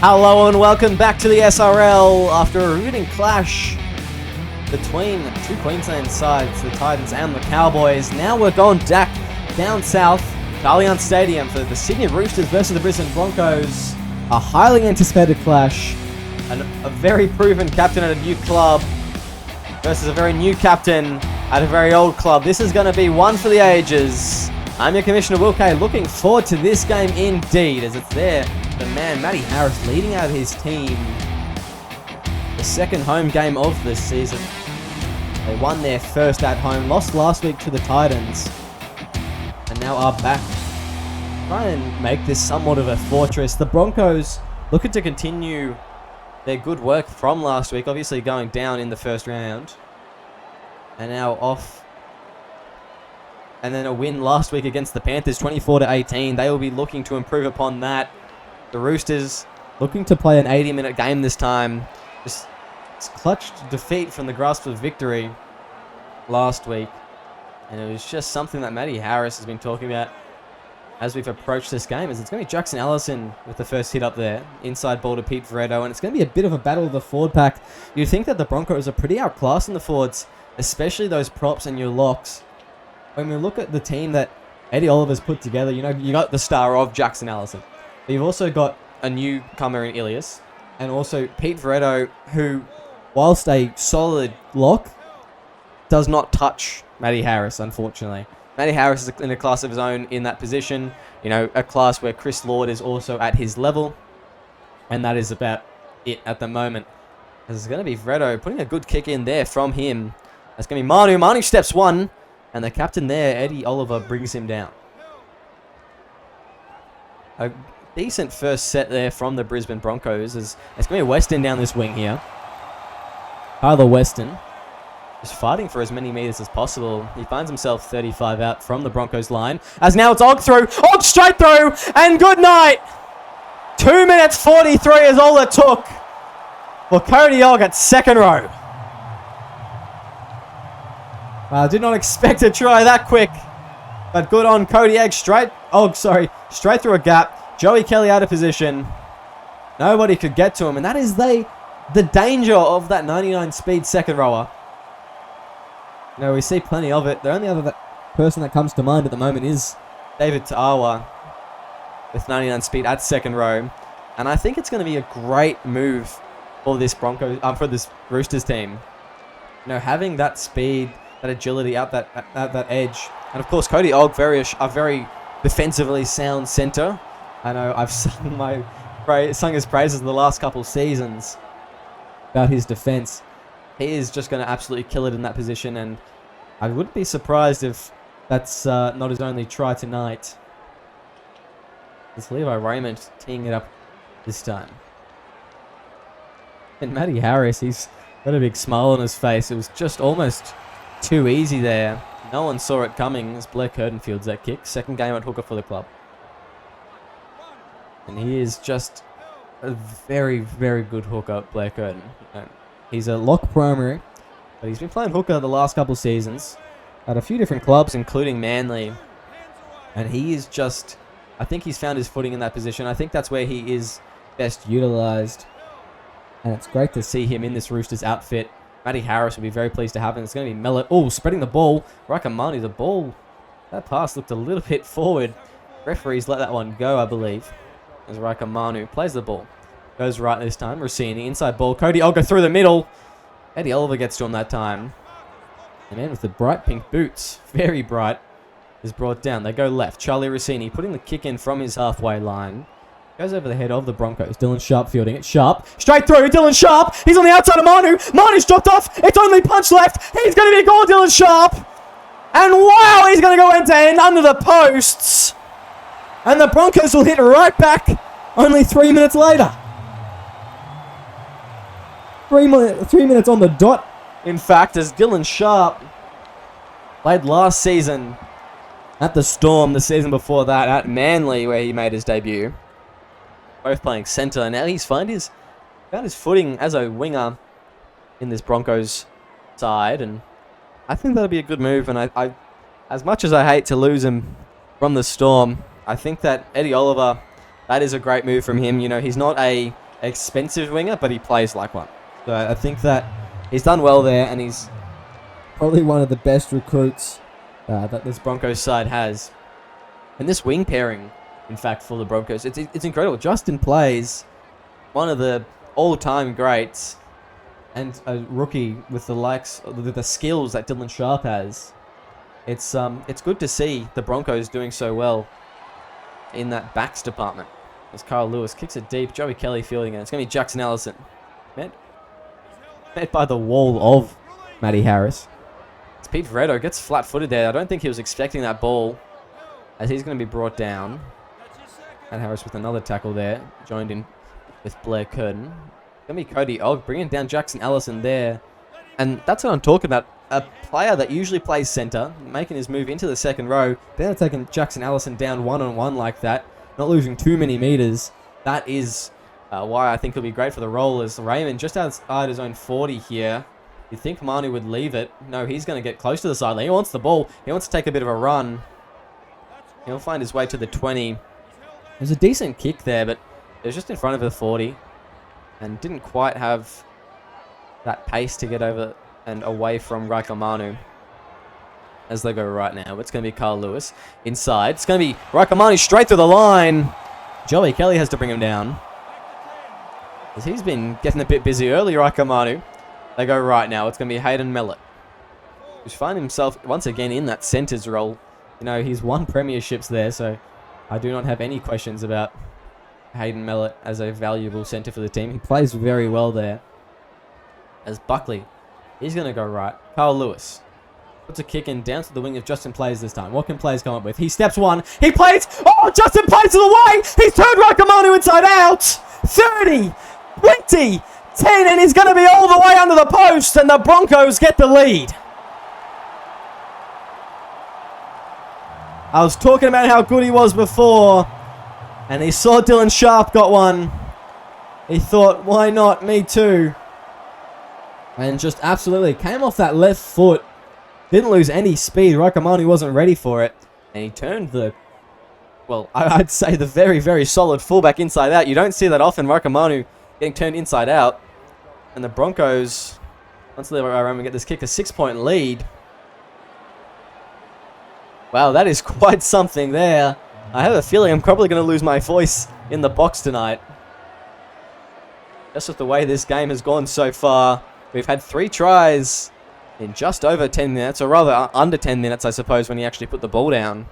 Hello and welcome back to the SRL after a riveting clash between two Queensland sides, the Titans and the Cowboys. Now we're going back down south to Allianz Stadium for the Sydney Roosters versus the Brisbane Broncos. A highly anticipated clash, and a very proven captain at a new club versus a very new captain at a very old club. This is going to be one for the ages. I'm your Commissioner Will Kay, looking forward to this game indeed, as it's there. The man, Matty Harris, leading out his team. The second home game of this season. They won their first at home, lost last week to the Titans, and now are back. Try and make this somewhat of a fortress. The Broncos looking to continue their good work from last week, obviously going down in the first round. And now off. And then a win last week against the Panthers, 24-18. They will be looking to improve upon that. The Roosters looking to play an 80-minute game this time. Just clutched defeat from the grasp of victory last week. And it was just something that Matty Harris has been talking about as we've approached this game. As it's going to be Jackson Allison with the first hit up there. Inside ball to Pete Veretto. And it's going to be a bit of a battle of the forward pack. You'd think that the Broncos are pretty outclassed in the forwards, especially those props and your locks. When we look at the team that Eddie Oliver's put together, you know, you got the star of Jackson Allison. But you've also got a newcomer in Ilias, and also Pete Veretto, who, whilst a solid lock, does not touch Matty Harris, unfortunately. Matty Harris is in a class of his own in that position, you know, a class where Chris Lord is also at his level, and that is about it at the moment. There's going to be Veretto putting a good kick in there from him. That's going to be Manu. Manu steps one, and the captain there, Eddie Oliver, brings him down. A decent first set there from the Brisbane Broncos. It's going to be Weston down this wing here. Tyler Weston just fighting for as many meters as possible. He finds himself 35 out from the Broncos line. As now it's Og through. Og straight through. And good night. 2 minutes 43 is all it took for Cody Og at second row. I did not expect to try that quick. But good on Cody Og. Straight through a gap. Joey Kelly out of position. Nobody could get to him. And that is the danger of that 99 speed second rower. You know, we see plenty of it. The only other person that comes to mind at the moment is David Ta'awa with 99 speed at second row. And I think it's going to be a great move for this Roosters team. You know, having that speed, that agility out that edge. And of course, Cody Og, a very defensively sound centre. I know I've sung his praises in the last couple seasons about his defense. He is just going to absolutely kill it in that position, and I wouldn't be surprised if that's not his only try tonight. It's Levi Raymond teeing it up this time. And Matty Harris, he's got a big smile on his face. It was just almost too easy there. No one saw it coming as Blair Curtin fields that kick. Second game at hooker for the club. And he is just a very, very good hooker, Blair Curtin. He's a lock primary, but he's been playing hooker the last couple of seasons at a few different clubs, including Manly. And he is just, I think he's found his footing in that position. I think that's where he is best utilised. And it's great to see him in this Roosters outfit. Matty Harris will be very pleased to have him. It's going to be Mellett. Oh, spreading the ball. Rakamani, the ball. That pass looked a little bit forward. Referees let that one go, I believe. As Rakamanu plays the ball. Goes right this time. Rossini, inside ball. Cody Olga through the middle. Eddie Oliver gets to him that time. The man with the bright pink boots, very bright, is brought down. They go left. Charlie Rossini putting the kick in from his halfway line. Goes over the head of the Broncos. Dylan Sharp fielding it. Sharp. Straight through. Dylan Sharp. He's on the outside of Manu. Manu's dropped off. It's only punch left. He's going to be gone, Dylan Sharp. And wow, he's going to go end to end under the posts. And the Broncos will hit right back only 3 minutes later. 3 minutes on the dot, in fact, as Dylan Sharp played last season at the Storm, the season before that at Manly, where he made his debut. Both playing centre. Now he's found his footing as a winger in this Broncos side, and I think that'll be a good move. And I as much as I hate to lose him from the Storm, I think that Eddie Oliver, that is a great move from him. You know, he's not a expensive winger, but he plays like one. So I think that he's done well there, and he's probably one of the best recruits that this Broncos side has. And this wing pairing, in fact, for the Broncos, it's incredible. Justin plays one of the all-time greats, and a rookie with the skills that Dylan Sharp has. It's good to see the Broncos doing so well in that backs department. As Carl Lewis kicks it deep, Joey Kelly fielding it. It's going to be Jackson Allison. Met by the wall of Matty Harris. It's Pete Veretto, gets flat-footed there. I don't think he was expecting that ball, as he's going to be brought down. And Harris with another tackle there, joined in with Blair Curtin. Going to be Cody Ogg bringing down Jackson Allison there. And that's what I'm talking about. A player that usually plays centre, making his move into the second row. They're taking Jackson Allison down one-on-one like that, not losing too many meters. That is why I think he'll be great for the role, as Raymond just outside his own 40 here. You'd think Manu would leave it. No, he's going to get close to the sideline. He wants the ball. He wants to take a bit of a run. He'll find his way to the 20. There's a decent kick there, but it was just in front of the 40. And didn't quite have that pace to get over and away from Raikamanu as they go right now. It's going to be Carl Lewis inside. It's going to be Raikamanu straight through the line. Joey Kelly has to bring him down, as he's been getting a bit busy early, Raikamanu. They go right now. It's going to be Hayden Mellett, who's finding himself once again in that centres role. You know, he's won premierships there, so I do not have any questions about Hayden Mellett as a valuable centre for the team. He plays very well there. As Buckley, he's going to go right. Carl Lewis puts a kick in down to the wing of Justin Plays this time. What can Plays come up with? He steps one. He plays. Oh, Justin Plays to the way. He's turned Raikamanu inside out. 30, 20, 10, and he's going to be all the way under the post, and the Broncos get the lead. I was talking about how good he was before, and he saw Dylan Sharp got one. He thought, why not? Me too. And just absolutely came off that left foot. Didn't lose any speed. Raikamanu wasn't ready for it. And he turned I'd say the very, very solid fullback inside out. You don't see that often, Raikamanu getting turned inside out. And the Broncos, once they get this kick, a 6-point lead. Wow, that is quite something there. I have a feeling I'm probably going to lose my voice in the box tonight. Just with the way this game has gone so far. We've had 3 tries in just over 10 minutes, or rather under 10 minutes, I suppose, when he actually put the ball down.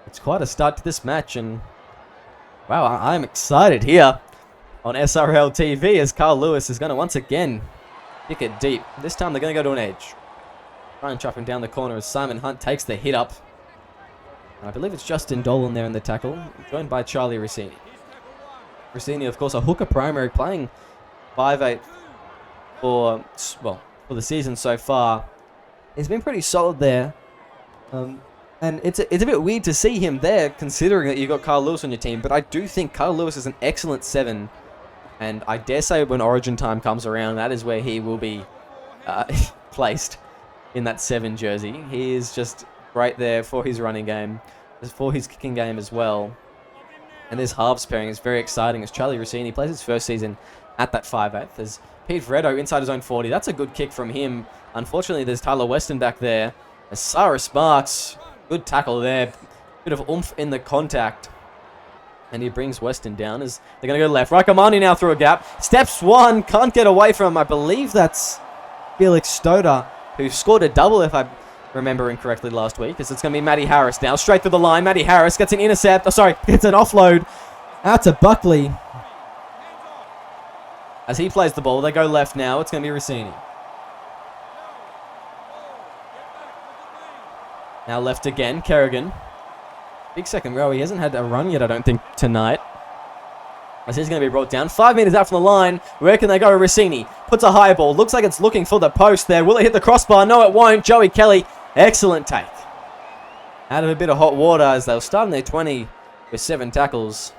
It's quite a start to this match, and wow, I'm excited here on SRL TV as Carl Lewis is going to once again kick it deep. This time they're going to go to an edge. Try and chop him down the corner as Simon Hunt takes the hit up. And I believe it's Justin Dolan there in the tackle, joined by Charlie Rossini. Rossini, of course, a hooker primary, playing 5'8" for the season so far. He's been pretty solid there. And it's a bit weird to see him there, considering that you've got Carl Lewis on your team. But I do think Carl Lewis is an excellent 7. And I dare say when Origin time comes around, that is where he will be placed in that 7 jersey. He is just right there for his running game, for his kicking game as well. And this halves pairing is very exciting as Charlie Rossini plays his first season at that 5'8". There's Pete Veretto inside his own 40. That's a good kick from him. Unfortunately, there's Tyler Weston back there. As Cyrus Sparks, good tackle there. Bit of oomph in the contact. And he brings Weston down as they're going to go left. Raikamanu now through a gap. Steps one. Can't get away from him. I believe that's Felix Stoder, who scored a double, if I remember incorrectly, last week. As it's going to be Matty Harris now. Straight through the line. Matty Harris gets an intercept. Gets an offload out to Buckley. As he plays the ball, they go left now. It's going to be Rossini. Now left again, Kerrigan. Big second row. He hasn't had a run yet, I don't think, tonight. As he's going to be brought down. 5 meters out from the line. Where can they go? Rossini puts a high ball. Looks like it's looking for the post there. Will it hit the crossbar? No, it won't. Joey Kelly, excellent take. Out of a bit of hot water as they'll start in their 20 with 7 tackles.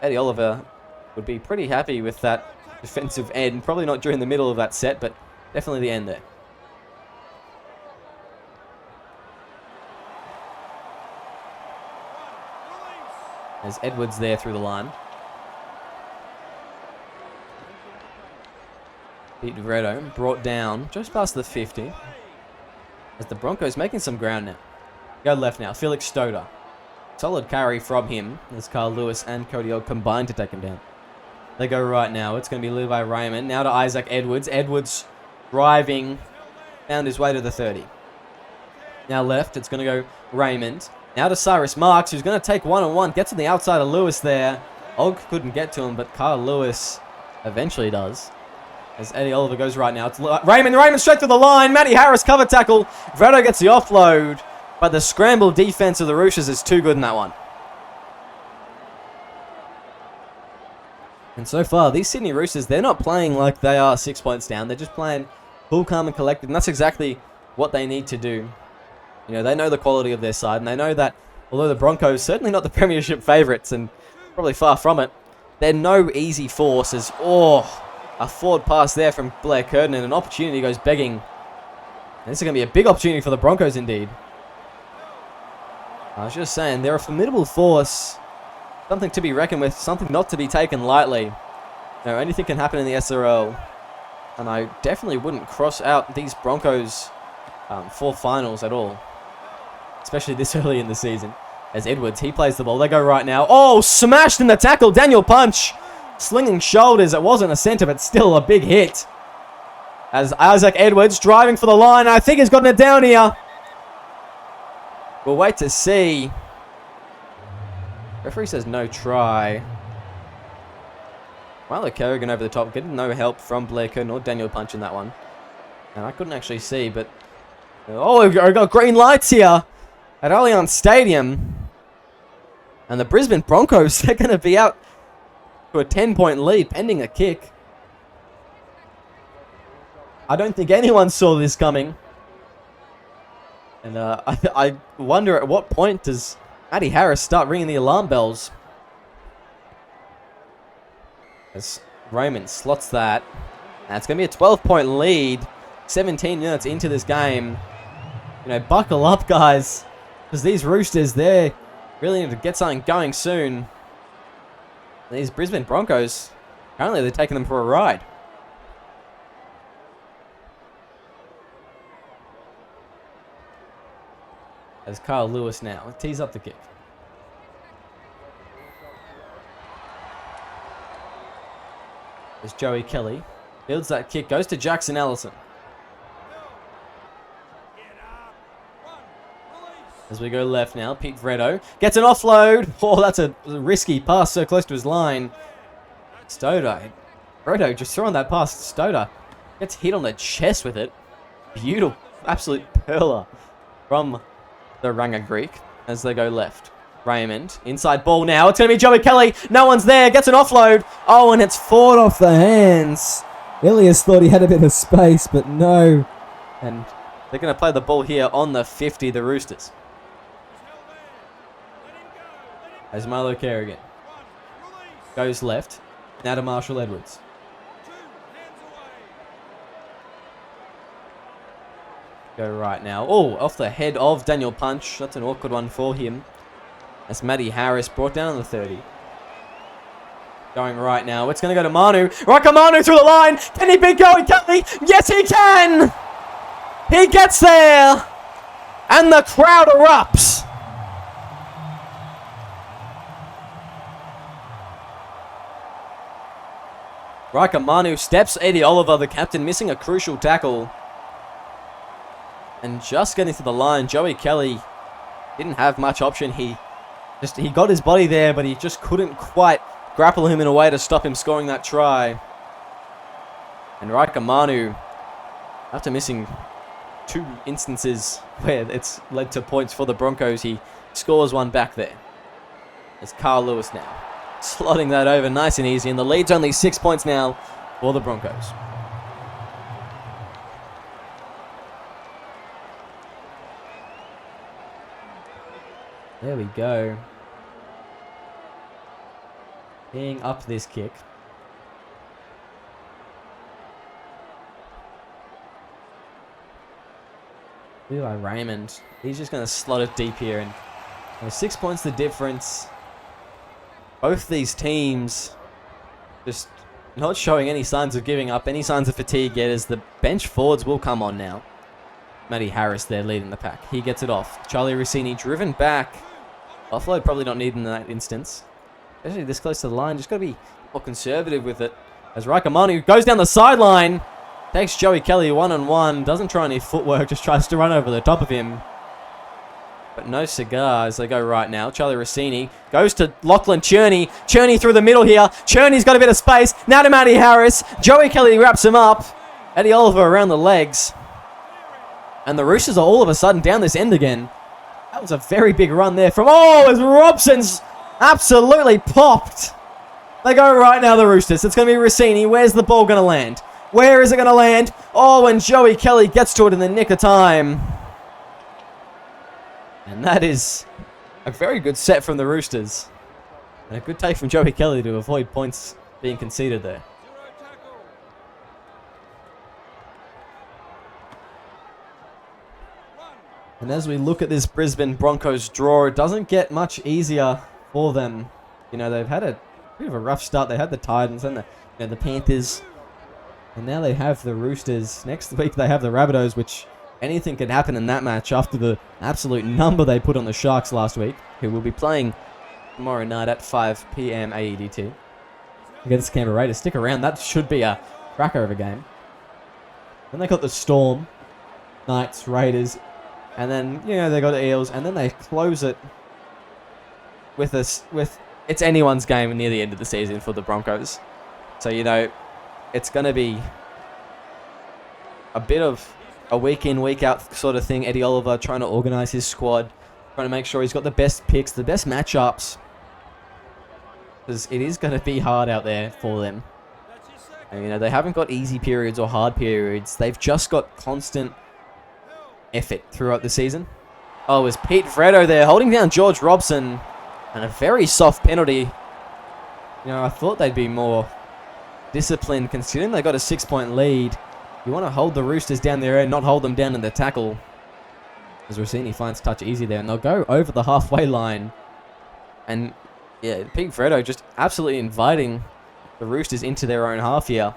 Eddie Oliver would be pretty happy with that defensive end. Probably not during the middle of that set, but definitely the end there. There's Edwards there through the line. Pete Vredo brought down just past the 50. As the Broncos making some ground now. Go left now. Felix Stoder. Solid carry from him as Carl Lewis and Cody Ogg combined to take him down. They go right now. It's going to be Levi Raymond. Now to Isaac Edwards. Edwards driving. Found his way to the 30. Now left. It's going to go Raymond. Now to Cyrus Marks, who's going to take one-on-one. Gets on the outside of Lewis there. Ogg couldn't get to him, but Carl Lewis eventually does. As Eddie Oliver goes right now. It's Raymond. Raymond straight to the line. Matty Harris cover tackle. Vredo gets the offload. But the scramble defense of the Roosters is too good in that one. And so far, these Sydney Roosters, they're not playing like they are 6 points down. They're just playing cool, calm, and collected. And that's exactly what they need to do. You know, they know the quality of their side. And they know that, although the Broncos, certainly not the Premiership favourites, and probably far from it, they're no easy force. As, a forward pass there from Blair Curtin, and an opportunity goes begging. And this is going to be a big opportunity for the Broncos indeed. I was just saying, they're a formidable force. Something to be reckoned with, something not to be taken lightly. You know, anything can happen in the SRL. And I definitely wouldn't cross out these Broncos for finals at all. Especially this early in the season. As Edwards, he plays the ball. They go right now. Oh, smashed in the tackle. Daniel Punch. Slinging shoulders. It wasn't a centre, but still a big hit. As Isaac Edwards driving for the line. I think he's gotten it down here. We'll wait to see. Referee says no try. Milo Kerrigan over the top. Getting no help from Blair Curtin or Daniel Punch in that one. And I couldn't actually see, but... Oh, we've got green lights here at Allianz Stadium. And the Brisbane Broncos, they're going to be out to a 10-point lead pending a kick. I don't think anyone saw this coming. And I wonder at what point does Matty Harris start ringing the alarm bells. As Raymond slots that. And it's going to be a 12-point lead. 17 minutes into this game. You know, buckle up, guys. Because these Roosters, they really need to get something going soon. These Brisbane Broncos, apparently they're taking them for a ride. As Carl Lewis now tees up the kick. As Joey Kelly builds that kick, goes to Jackson Allison. As we go left now, Pete Vredo gets an offload. Oh, that's a risky pass so close to his line. Stoder. Vredo just throwing that past Stoder. Gets hit on the chest with it. Beautiful, absolute perler from the Ranga Greek as they go left. Raymond, inside ball now. It's going to be Joey Kelly. No one's there. Gets an offload. Oh, and it's fought off the hands. Ilias thought he had a bit of space, but no. And they're going to play the ball here on the 50, the Roosters. As Milo Kerrigan goes left. Now to Marshall Edwards. Go right now. Oh, off the head of Daniel Punch. That's an awkward one for him. As Matty Harris brought down the 30. Going right now. It's going to go to Manu. Raka Manu through the line. Can he beat Joey Kelly? Yes, he can. He gets there. And the crowd erupts. Raka Manu steps Eddie Oliver, the captain, missing a crucial tackle. And just getting to the line, Joey Kelly didn't have much option. He got his body there, but he just couldn't quite grapple him in a way to stop him scoring that try. And Raika Manu, after missing 2 instances where it's led to points for the Broncos, he scores one back there. It's Carl Lewis now, slotting that over nice and easy, and the lead's only 6 points now for the Broncos. There we go. Being up this kick. Levi Raymond. He's just going to slot it deep here. And 6 points the difference. Both these teams just not showing any signs of giving up, any signs of fatigue yet, as the bench forwards will come on now. Matty Harris there leading the pack. He gets it off. Charlie Rossini driven back. Offload probably not needed in that instance. Especially this close to the line. Just got to be more conservative with it. As Raikamanu goes down the sideline. Takes Joey Kelly one-on-one. Doesn't try any footwork. Just tries to run over the top of him. But no cigar as they go right now. Charlie Rossini goes to Lachlan Cherney. Cherney through the middle here. Cherney's got a bit of space. Now to Matty Harris. Joey Kelly wraps him up. Eddie Oliver around the legs. And the Roosters are all of a sudden down this end again. That was a very big run there from... Oh, as Robson's absolutely popped. They go right now, the Roosters. It's going to be Rossini. Where's the ball going to land? Where is it going to land? Oh, and Joey Kelly gets to it in the nick of time. And that is a very good set from the Roosters. And a good take from Joey Kelly to avoid points being conceded there. And as we look at this Brisbane Broncos draw, it doesn't get much easier for them. You know, they've had a bit of a rough start. They had the Titans and the Panthers. And now they have the Roosters. Next week they have the Rabbitohs, which anything can happen in that match after the absolute number they put on the Sharks last week, who will be playing tomorrow night at 5 p.m. AEDT against Canberra Raiders. Stick around. That should be a cracker of a game. Then they got the Storm, Knights, Raiders. And then, you know, they got the Eels, and then they close it with it's anyone's game near the end of the season for the Broncos. So, you know, it's going to be a bit of a week in, week out sort of thing. Eddie Oliver trying to organise his squad, trying to make sure he's got the best picks, the best matchups. Because it is going to be hard out there for them. And, you know, they haven't got easy periods or hard periods. They've just got constant effort throughout the season. Oh, it was Pete Freddo there holding down George Robson, and a very soft penalty. You know, I thought they'd be more disciplined considering they got a 6-point lead. You want to hold the Roosters down there and not hold them down in the tackle. As Rossini finds touch easy there, and they'll go over the halfway line. And yeah, Pete Freddo just absolutely inviting the Roosters into their own half here.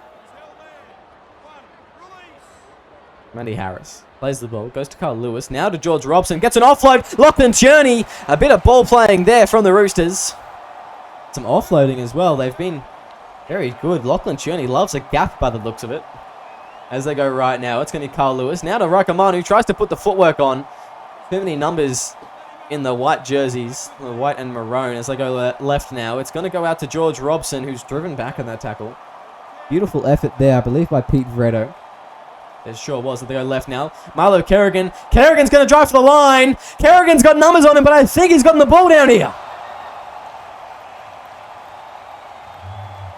Matty Harris plays the ball, goes to Carl Lewis, now to George Robson, gets an offload, Lachlan Cherney, a bit of ball playing there from the Roosters. Some offloading as well, they've been very good. Lachlan Cherney loves a gap by the looks of it. As they go right now, it's going to be Carl Lewis, now to Raikamanu, tries to put the footwork on. Too many numbers in the white jerseys, the white and maroon, as they go left now. It's going to go out to George Robson, who's driven back on that tackle. Beautiful effort there, I believe, by Pete Freddo. It sure was. They go left now. Marlo Kerrigan. Kerrigan's going to drive for the line. Kerrigan's got numbers on him, but I think he's gotten the ball down here.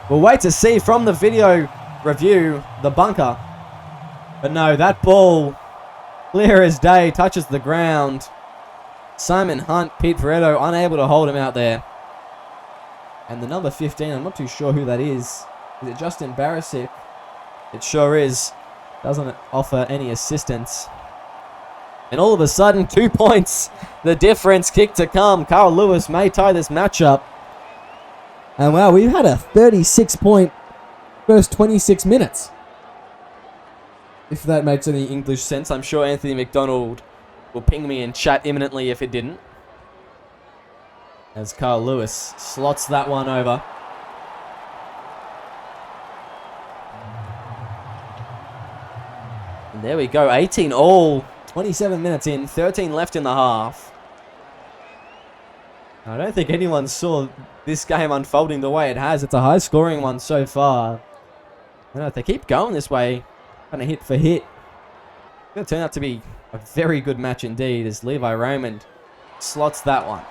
We'll wait to see from the video review the bunker. But no, that ball, clear as day, touches the ground. Simon Hunt, Pete Freddo, unable to hold him out there. And the number 15, I'm not too sure who that is. Is it Justin Barisic? It sure is. Doesn't offer any assistance. And all of a sudden, 2 points. The difference, kick to come. Carl Lewis may tie this matchup. And wow, we've had a 36-point first 26 minutes. If that makes any English sense. I'm sure Anthony McDonald will ping me in chat imminently if it didn't. As Carl Lewis slots that one over. And there we go, 18 all, 27 minutes in, 13 left in the half. I don't think anyone saw this game unfolding the way it has. It's a high-scoring one so far. I know if they keep going this way, kind of hit for hit, it's going to turn out to be a very good match indeed as Levi Raymond slots that one.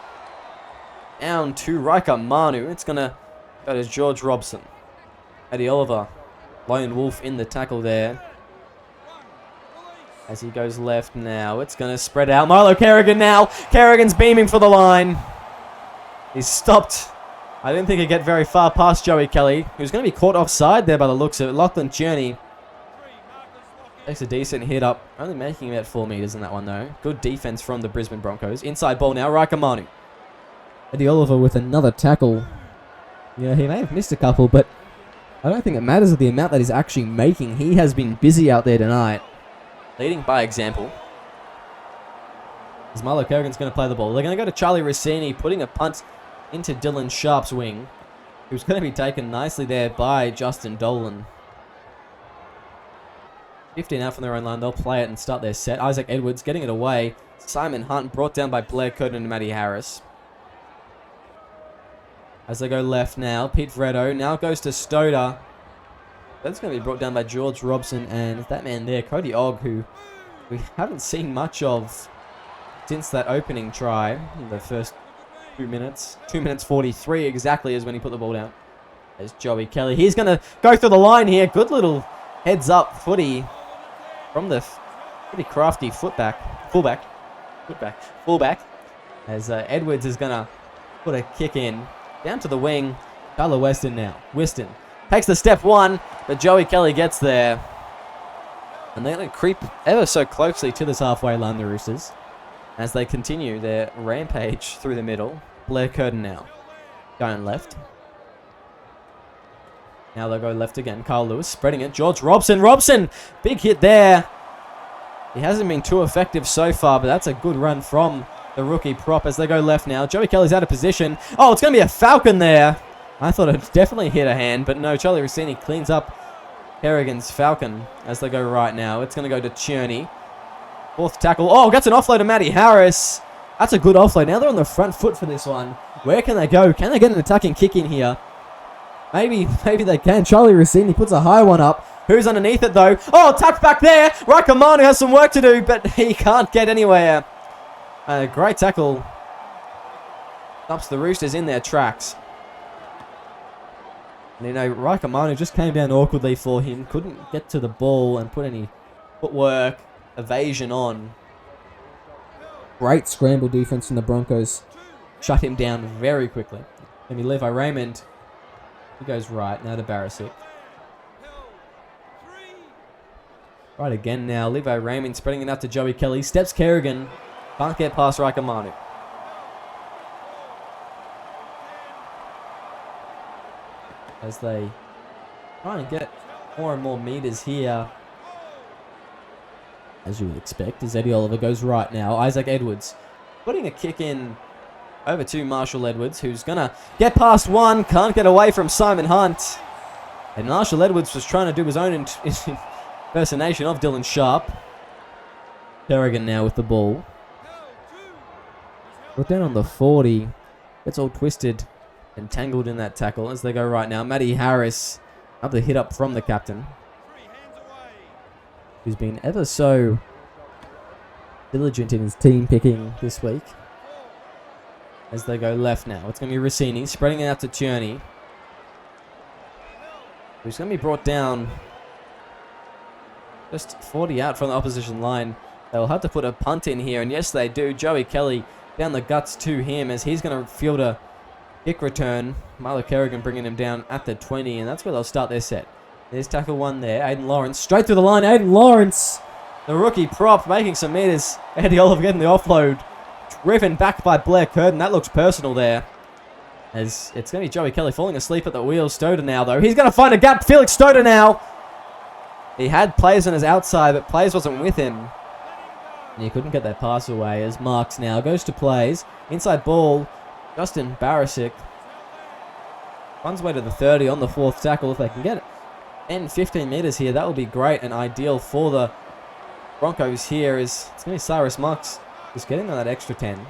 Down to Raikamanu. It's going to go to George Robson. Eddie Oliver, lone wolf in the tackle there. As he goes left now, it's going to spread out. Milo Kerrigan now. Kerrigan's beaming for the line. He's stopped. I didn't think he'd get very far past Joey Kelly, who's going to be caught offside there by the looks of it. Lachlan Cherney takes a decent hit up. Only making about 4 meters in that one, though. Good defense from the Brisbane Broncos. Inside ball now, Raikamanu. Eddie Oliver with another tackle. Yeah, he may have missed a couple, but I don't think it matters the amount that he's actually making. He has been busy out there tonight. Leading by example. As Milo Kerrigan's going to play the ball. They're going to go to Charlie Rossini, putting a punt into Dylan Sharp's wing. Who's going to be taken nicely there by Justin Dolan. 15 out from their own line. They'll play it and start their set. Isaac Edwards getting it away. Simon Hunt brought down by Blair Curtin and Matty Harris. As they go left now, Pete Vretto now goes to Stoder. That's going to be brought down by George Robson and that man there, Cody Ogg, who we haven't seen much of since that opening try in the first 2 minutes. 2 minutes 43 exactly is when he put the ball down. There's Joey Kelly. He's going to go through the line here. Good little heads up footy from the pretty crafty fullback. As Edwards is going to put a kick in. Down to the wing. Tyler Weston now. Weston takes the step one, but Joey Kelly gets there. And they're going to creep ever so closely to this halfway line, the Roosters, as they continue their rampage through the middle. Blair Curtin now. Going left. Now they'll go left again. Carl Lewis spreading it. George Robson. Robson! Big hit there. He hasn't been too effective so far, but that's a good run from the rookie prop as they go left now. Joey Kelly's out of position. Oh, it's going to be a Falcon there. I thought it definitely hit a hand, but no. Charlie Rossini cleans up Kerrigan's Falcon as they go right now. It's going to go to Cherney. Fourth tackle. Oh, gets an offload to Matty Harris. That's a good offload. Now they're on the front foot for this one. Where can they go? Can they get an attacking kick in here? Maybe they can. Charlie Rossini puts a high one up. Who's underneath it, though? Oh, tucked back there. Raikamanu has some work to do, but he can't get anywhere. A great tackle. Stops the Roosters in their tracks. And, you know, Raikamanu just came down awkwardly for him. Couldn't get to the ball and put any footwork, evasion on. Great scramble defense from the Broncos. Shut him down very quickly. Then we Levi Raymond. He goes right. Now to Barisic. Right again now. Levi Raymond spreading it out to Joey Kelly. Steps Kerrigan. Can't get past Raikamanu. As they try and get more and more meters here. As you would expect, as Eddie Oliver goes right now. Isaac Edwards putting a kick in over to Marshall Edwards, who's going to get past one. Can't get away from Simon Hunt. And Marshall Edwards was trying to do his own impersonation of Dylan Sharp. Kerrigan now with the ball. Brought down on the 40. Gets all twisted and tangled in that tackle as they go right now. Matty Harris up the hit up from the captain, who's been ever so diligent in his team picking this week. As they go left now. It's going to be Rossini spreading it out to Cherney, who's going to be brought down just 40 out from the opposition line. They'll have to put a punt in here, and yes they do. Joey Kelly down the guts to him as he's going to field a kick return. Milo Kerrigan bringing him down at the 20, and that's where they'll start their set. There's tackle one there. Aiden Lawrence straight through the line. Aiden Lawrence, the rookie prop, making some meters. Eddie Oliver getting the offload. Driven back by Blair Curtin. That looks personal there. As it's going to be Joey Kelly falling asleep at the wheel. Stoder now, though. He's going to find a gap. Felix Stoder now. He had players on his outside, but players wasn't with him. And he couldn't get that pass away as Marks now goes to plays. Inside ball. Justin Barisic finds way to the 30 on the fourth tackle. If they can get it in 15 meters here, that will be great and ideal for the Broncos here. It's going to be Cyrus Marks just getting on that extra 10.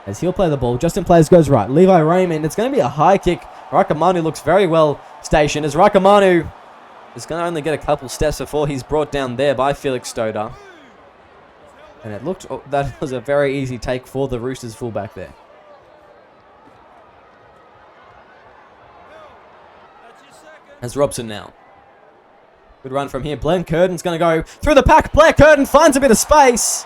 As he'll play the ball, Justin Players goes right. Levi Raymond, it's going to be a high kick. Raikamanu looks very well stationed as Raikamanu is going to only get a couple steps before he's brought down there by Felix Stoder. And it looked, that was a very easy take for the Roosters fullback there. As Robson now. Good run from here. Blair Curtin's going to go through the pack. Blair Curtin finds a bit of space.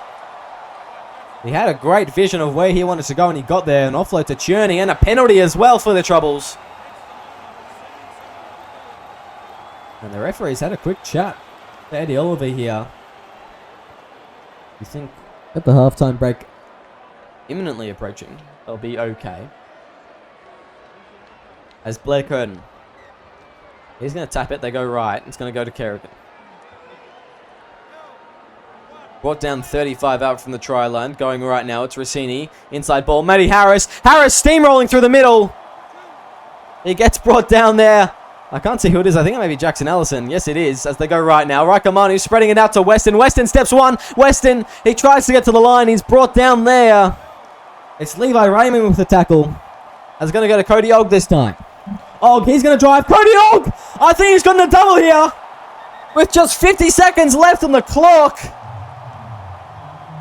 He had a great vision of where he wanted to go, and he got there. An offload to Cherney, and a penalty as well for the Troubles. And the referees had a quick chat to Eddie Oliver here. You think at the halftime break, imminently approaching, they'll be okay. as Blair Curtin. He's going to tap it. They go right. It's going to go to Kerrigan. Brought down 35 out from the try line. Going right now. It's Rossini. Inside ball. Matty Harris. Harris steamrolling through the middle. He gets brought down there. I can't see who it is. I think it may be Jackson Allison. Yes, it is. As they go right now. Rakamanu spreading it out to Weston. Weston steps one. Weston, he tries to get to the line. He's brought down there. It's Levi Raymond with the tackle. It's going to go to Cody Ogg this time. Ogg, he's going to drive. Cody Ogg! I think he's got a double here. With just 50 seconds left on the clock.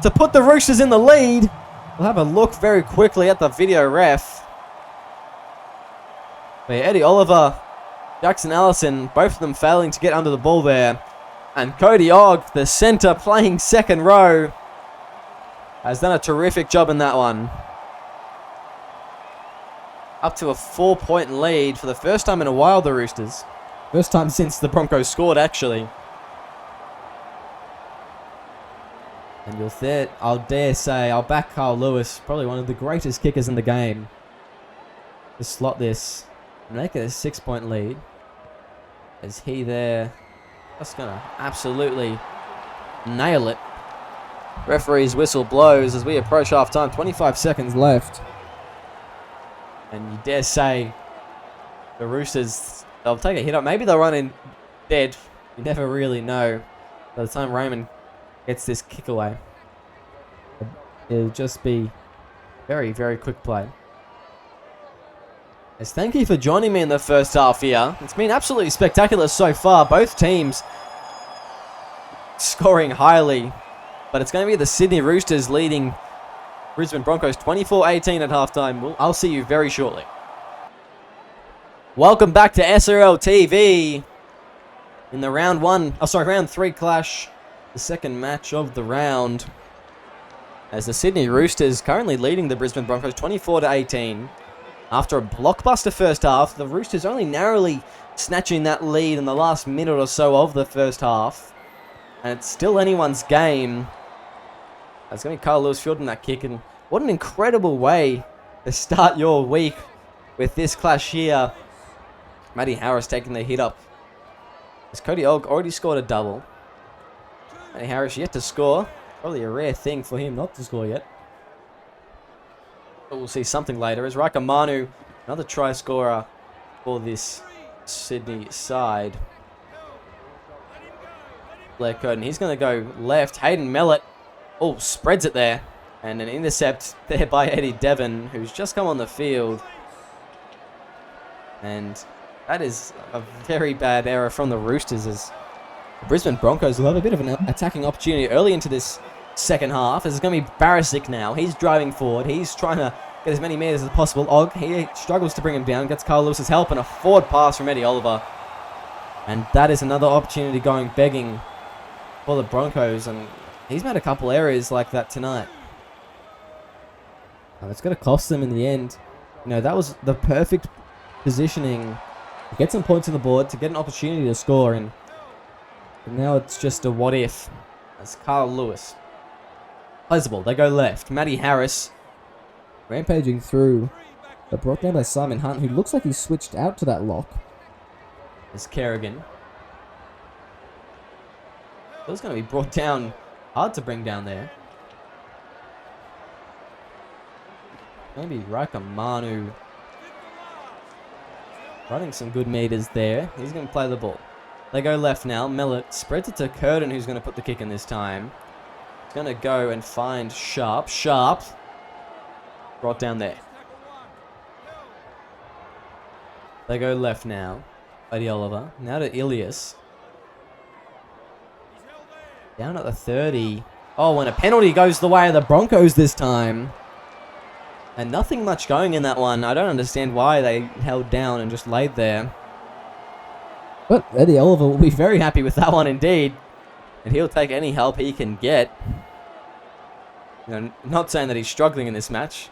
To put the Roosters in the lead. We'll have a look very quickly at the video ref. But Eddie Oliver, Jackson Allison, both of them failing to get under the ball there. And Cody Ogg, the centre playing second row, has done a terrific job in that one. Up to a 4-point lead for the first time in a while, the Roosters. First time since the Broncos scored, actually. And I'll dare say, I'll back Carl Lewis, probably one of the greatest kickers in the game, to slot this and make it a 6-point lead. Is he there? Just going to absolutely nail it. Referee's whistle blows as we approach half-time. 25 seconds left. And you dare say the Roosters, they'll take a hit up. Maybe they'll run in dead. You never really know. By the time Raymond gets this kick away, it'll just be very, very quick play. Yes, thank you for joining me in the first half here. It's been absolutely spectacular so far. Both teams scoring highly. But it's going to be the Sydney Roosters leading Brisbane Broncos 24-18 at halftime. I'll see you very shortly. Welcome back to SRL TV. In the round 3 clash. The second match of the round. As the Sydney Roosters currently leading the Brisbane Broncos 24-18. After a blockbuster first half, the Roosters only narrowly snatching that lead in the last minute or so of the first half. And it's still anyone's game. It's going to be Carl Lewis fielding that kick. And what an incredible way to start your week with this clash here. Matty Harris taking the hit up. As Cody Ogg already scored a double. Matty Harris yet to score. Probably a rare thing for him not to score yet. But we'll see something later. As Rakamanu, another try scorer for this Sydney side. Blair Curtin, he's going to go left. Hayden Mellett, spreads it there. And an intercept there by Eddie Devon, who's just come on the field. And that is a very bad error from the Roosters, as the Brisbane Broncos will have a bit of an attacking opportunity early into this second half. As it's going to be Barisic now. He's driving forward. He's trying to get as many meters as possible. Ogg, he struggles to bring him down. Gets Carl Lewis's help and a forward pass from Eddie Oliver. And that is another opportunity going begging for the Broncos. And he's made a couple errors like that tonight. It's going to cost them in the end. You know, that was the perfect positioning to get some points on the board, to get an opportunity to score. And now it's just a what if. That's Carl Lewis. Plays the ball. They go left. Matty Harris rampaging through. But brought down by Simon Hunt, who looks like he's switched out to that lock. There's Kerrigan. It was going to be brought down. Hard to bring down there. Maybe Rakamanu running some good meters there. He's going to play the ball. They go left now. Mellett spreads it to Curtin, who's going to put the kick in this time. He's going to go and find Sharp. Sharp brought down there. They go left now. Eddie Oliver. Now to Ilias. Down at the 30. Oh, and a penalty goes the way of the Broncos this time. And nothing much going in that one. I don't understand why they held down and just laid there. But Eddie Oliver will be very happy with that one indeed. And he'll take any help he can get. You know, not saying that he's struggling in this match.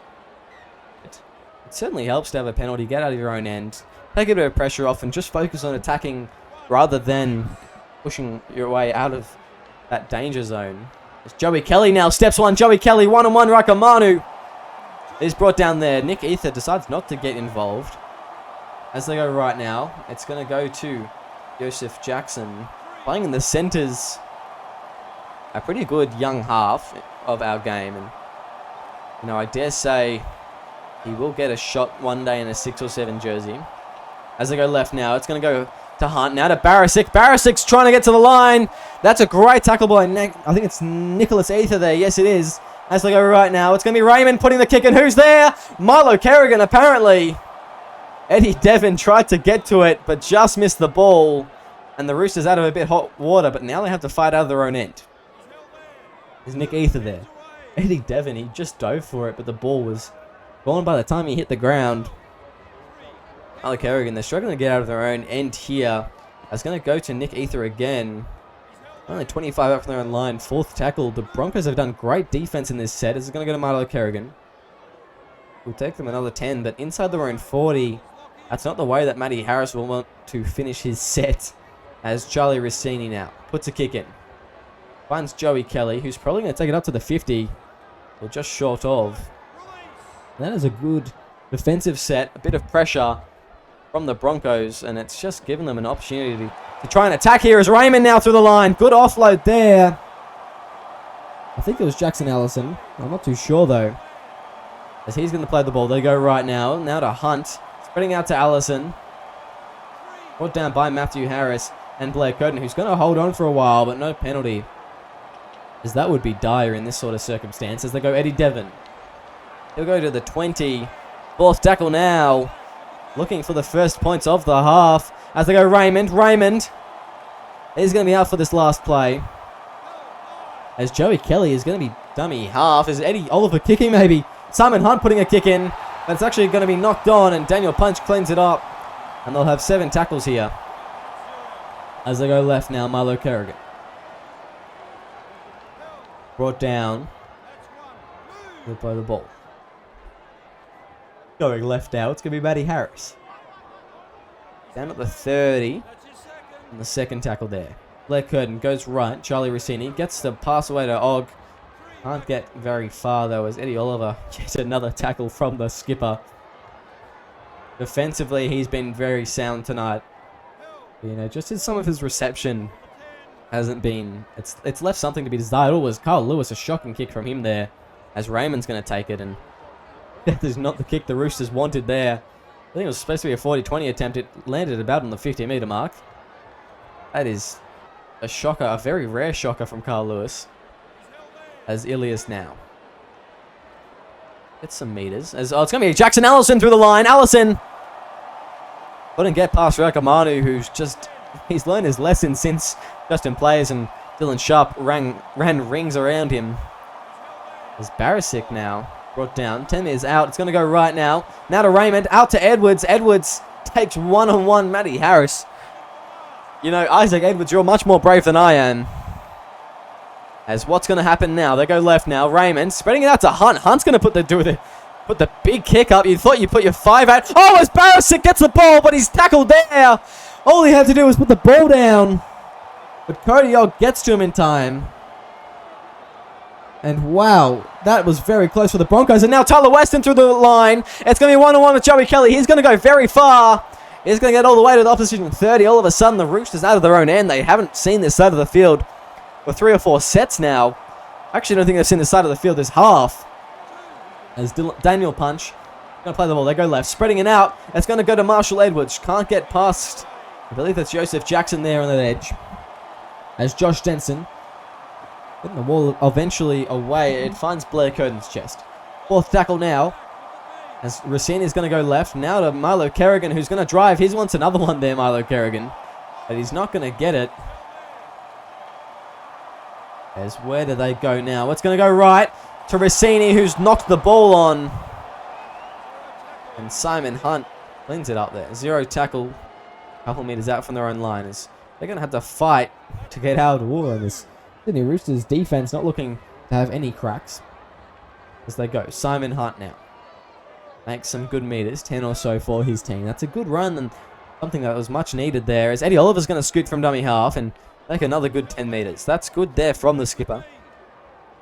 It certainly helps to have a penalty. Get out of your own end. Take a bit of pressure off and just focus on attacking rather than pushing your way out of that danger zone. It's Joey Kelly now. Steps one. Joey Kelly. One-on-one. Rakamanu is brought down there. Nick Ether decides not to get involved. As they go right now, it's going to go to Joseph Jackson. Playing in the centres. A pretty good young half of our game. And, you know, I dare say he will get a shot one day in a 6 or 7 jersey. As they go left now, it's going to go to Hunt. Now to Barisic. Barasic's trying to get to the line. That's a great tackle by I think it's Nicholas Ether there. Yes, it is. As they go right now, it's going to be Raymond putting the kick in. Who's there? Milo Kerrigan, apparently. Eddie Devon tried to get to it, but just missed the ball. And the Roosters out of a bit hot water, but now they have to fight out of their own end. There's Nick Ether there. Eddie Devon, he just dove for it, but the ball was gone by the time he hit the ground. Milo Kerrigan, they're struggling to get out of their own end here. I was going to go to Nick Ether again. Only 25 up from their own line. 4th tackle. The Broncos have done great defense in this set. This is going to go to Milo Kerrigan. Will take them another 10, but inside their own 40. That's not the way that Matty Harris will want to finish his set. As Charlie Rossini now puts a kick in. Finds Joey Kelly, who's probably going to take it up to the 50. Or just short of. That is a good defensive set. A bit of pressure from the Broncos, and it's just given them an opportunity to try and attack here as Raymond now through the line. Good offload there. I think it was Jackson Allison. I'm not too sure, though. As he's going to play the ball. They go right now. Now to Hunt. Spreading out to Allison. Brought down by Matthew Harris and Blair Curtin, who's going to hold on for a while, but no penalty. As that would be dire in this sort of circumstance. As they go Eddie Devon. He'll go to the 20. 4th tackle now. Looking for the first points of the half. As they go Raymond. Raymond is going to be out for this last play. As Joey Kelly is going to be dummy half. Is Eddie Oliver kicking maybe? Simon Hunt putting a kick in. But it's actually going to be knocked on. And Daniel Punch cleans it up. And they'll have 7 tackles here. As they go left now. Milo Kerrigan. Brought down. He'll play the ball. Going left now, it's going to be Matty Harris. Down at the 30. And the 2nd tackle there. Blair Curtin goes right. Charlie Rossini gets the pass away to Og. Can't get very far though as Eddie Oliver gets another tackle from the skipper. Defensively, he's been very sound tonight. You know, just as some of his reception hasn't been... It's left something to be desired. It was Carl Lewis, a shocking kick from him there. As Raymond's going to take it and... That is not the kick the Roosters wanted there. I think it was supposed to be a 40-20 attempt. It landed about on the 50-metre mark. That is a shocker, a very rare shocker from Carl Lewis. As Ilias now. Get some meters. As it's going to be Jackson Allison through the line. Allison couldn't get past Rakamanu, who's just... He's learned his lesson since Justin Players and Dylan Sharp ran rings around him. There's Barisic now. Brought down. 10 meters out. It's going to go right now. Now to Raymond. Out to Edwards. Edwards takes one-on-one Matty Harris. You know, Isaac Edwards, you're much more brave than I am. As what's going to happen now? They go left now. Raymond spreading it out to Hunt. Hunt's going to put the big kick up. You thought you put your 5 out. Oh, as Barisic gets the ball, but he's tackled there. All he had to do was put the ball down. But Cody Ogg gets to him in time. And wow, that was very close for the Broncos. And now Tyler Weston through the line. It's going to be one-on-one with Joey Kelly. He's going to go very far. He's going to get all the way to the opposition 30. All of a sudden, the Roosters out of their own end. They haven't seen this side of the field for 3 or 4 sets now. I actually don't think they've seen this side of the field this half. As Daniel Punch going to play the ball. They go left, spreading it out. It's going to go to Marshall Edwards. Can't get past. I believe that's Joseph Jackson there on that edge. As Josh Denson. Getting the ball eventually away. It finds Blair Curtin's chest. 4th tackle now. As Rossini is going to go left. Now to Milo Kerrigan, who's going to drive. He wants another one there, Milo Kerrigan. But he's not going to get it. As where do they go now? It's going to go right to Rossini, who's knocked the ball on. And Simon Hunt cleans it up there. 0 tackle. A couple meters out from their own line. As they're going to have to fight to get out of war on this. Sydney Roosters defense not looking to have any cracks. As they go. Simon Hunt now. Makes some good meters. 10 or so for his team. That's a good run and something that was much needed there. As Eddie Oliver's going to scoot from dummy half and make another good 10 meters. That's good there from the skipper.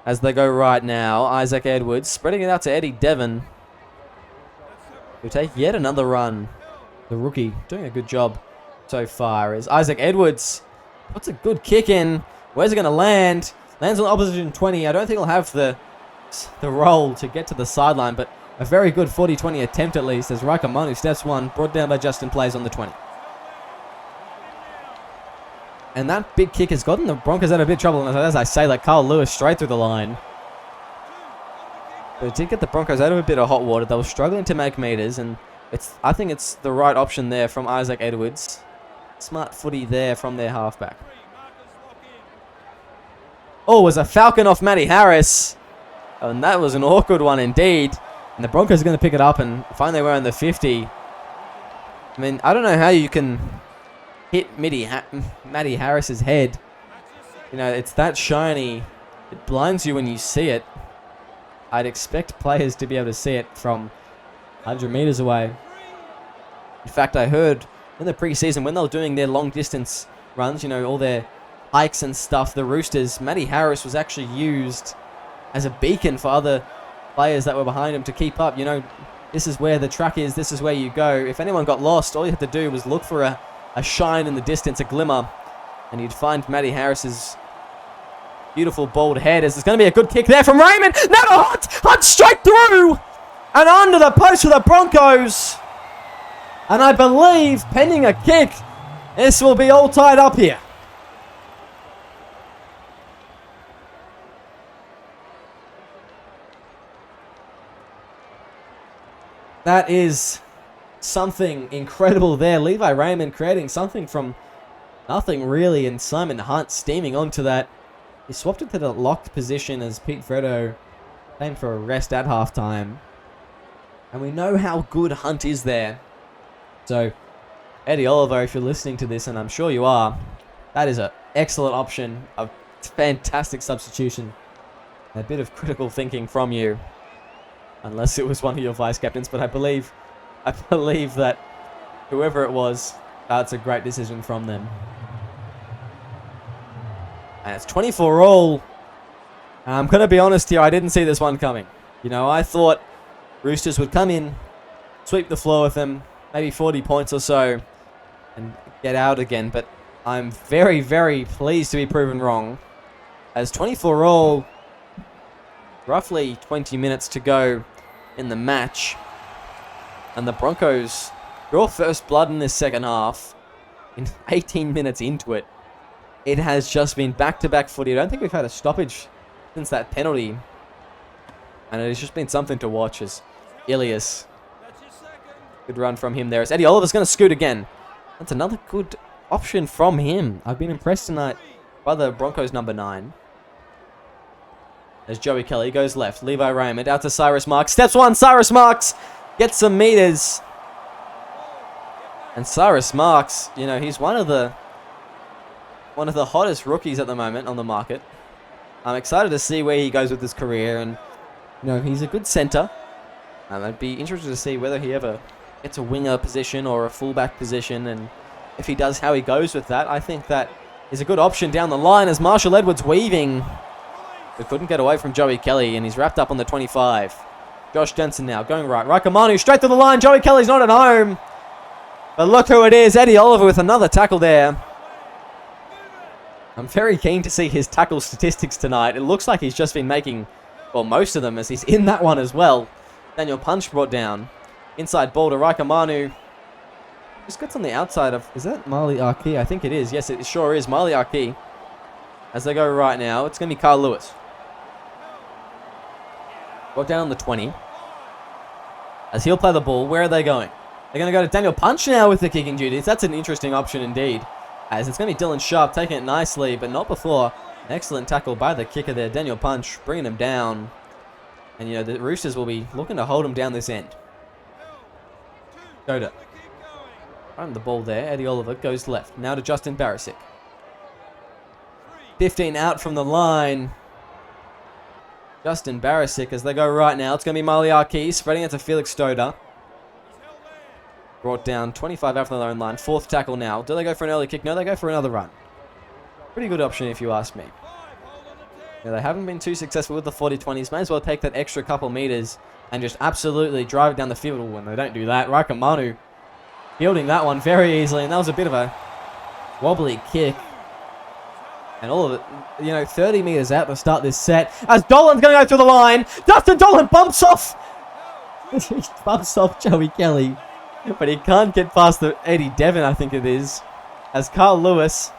As they go right now. Isaac Edwards spreading it out to Eddie Devon. Who take yet another run the rookie, doing a good job so far, as Isaac Edwards puts a good kick in. Where's it going to land? Lands on the opposition 20. I don't think he'll have the roll to get to the sideline, but a very good 40-20 attempt at least, as Rakamanu steps one, brought down by Justin plays on the 20. And that big kick has gotten the Broncos out of a bit of trouble. And as I say, like Carl Lewis straight through the line. But it did get the Broncos out of a bit of hot water. They were struggling to make meters, and I think it's the right option there from Isaac Edwards. Smart footy there from their halfback. Oh, it was a falcon off Matty Harris. Oh, and that was an awkward one indeed. And the Broncos are going to pick it up and find their way on the 50. I mean, I don't know how you can hit Matty Harris's head. You know, it's that shiny. It blinds you when you see it. I'd expect players to be able to see it from 100 meters away. In fact, I heard in the preseason when they were doing their long distance runs, you know, all their hikes and stuff, the Roosters, Matty Harris was actually used as a beacon for other players that were behind him to keep up. You know, this is where the track is, this is where you go. If anyone got lost, all you had to do was look for a shine in the distance, a glimmer, and you'd find Matty Harris's beautiful bald head. As there's going to be a good kick there from Raymond. No, Hunt straight through and under the post for the Broncos. And I believe, pending a kick, this will be all tied up here. That is something incredible there. Levi Raymond creating something from nothing really, and Simon Hunt steaming onto that. He swapped it to the locked position as Pete Freddo came for a rest at halftime. And we know how good Hunt is there. So, Eddie Oliver, if you're listening to this, and I'm sure you are, that is an excellent option, a fantastic substitution. A bit of critical thinking from you. Unless it was one of your vice captains, but I believe that whoever it was, that's a great decision from them. And it's 24 all. I'm going to be honest here, I didn't see this one coming. You know, I thought Roosters would come in, sweep the floor with them, maybe 40 points or so, and get out again. But I'm very, very pleased to be proven wrong. As 24 all, roughly 20 minutes to go in the match. And the Broncos draw first blood in this second half. In 18 minutes into it, it has just been back-to-back footy. I don't think we've had a stoppage since that penalty. And it has just been something to watch as Ilias. Good run from him there. As Eddie Oliver's going to scoot again. That's another good option from him. I've been impressed tonight by the Broncos number 9. As Joey Kelly goes left. Levi Raymond out to Cyrus Marks. Steps one. Cyrus Marks gets some meters. And Cyrus Marks, you know, he's one of the hottest rookies at the moment on the market. I'm excited to see where he goes with his career. And, you know, he's a good centre. I'd be interested to see whether he ever gets a winger position or a fullback position. And if he does, how he goes with that. I think that is a good option down the line as Marshall Edwards weaving. But couldn't get away from Joey Kelly, and he's wrapped up on the 25. Josh Denson now going right. Rakamanu straight to the line. Joey Kelly's not at home. But look who it is. Eddie Oliver with another tackle there. I'm very keen to see his tackle statistics tonight. It looks like he's just been making, well, most of them, as he's in that one as well. Daniel Punch brought down. Inside ball to Rakamanu. Just gets on the outside of... Is that Marley Arkey? I think it is. Yes, it sure is. Marley Arkey. As they go right now, it's going to be Carl Lewis. Brought down on the 20. As he'll play the ball, where are they going? They're going to go to Daniel Punch now with the kicking duties. That's an interesting option indeed. As it's going to be Dylan Sharp taking it nicely, but not before. An excellent tackle by the kicker there, Daniel Punch, bringing him down. And, you know, the Roosters will be looking to hold him down this end. Goda. On the ball there, Eddie Oliver goes left. Now to Justin Barisic. 15 out from the line. Justin Barisic as they go right now. It's going to be Marley Arkey spreading it to Felix Stoder. Brought down 25 out from their own line. Fourth tackle now. Do they go for an early kick? No, they go for another run. Pretty good option if you ask me. Now, they haven't been too successful with the 40-20s. May as well take that extra couple meters and just absolutely drive it down the field. When they don't do that, Rakamanu fielding that one very easily, and that was a bit of a wobbly kick. And all of it, 30 metres out to start this set. As Dolan's going to go through the line. Dustin Dolan bumps off. He bumps off Joey Kelly. But he can't get past the Eddie Devon, I think it is. As Carl Lewis.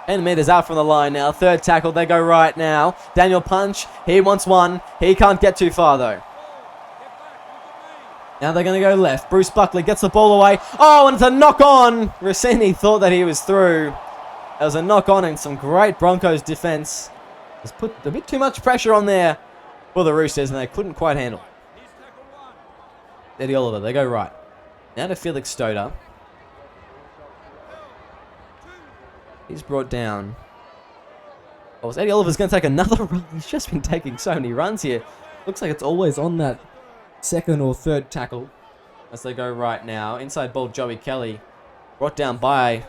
10 metres out from the line now. Third tackle. They go right now. Daniel Punch. He wants one. He can't get too far, though. Now they're going to go left. Bruce Buckley gets the ball away. Oh, and it's a knock on. Rossini thought that he was through. There was a knock on and some great Broncos defense. It's put a bit too much pressure on there for the Roosters, and they couldn't quite handle it. Eddie Oliver, they go right. Now to Felix Stoder. He's brought down. Oh, Eddie Oliver's going to take another run. He's just been taking so many runs here. Looks like it's always on that second or third tackle as they go right now. Inside ball, Joey Kelly. Brought down by, I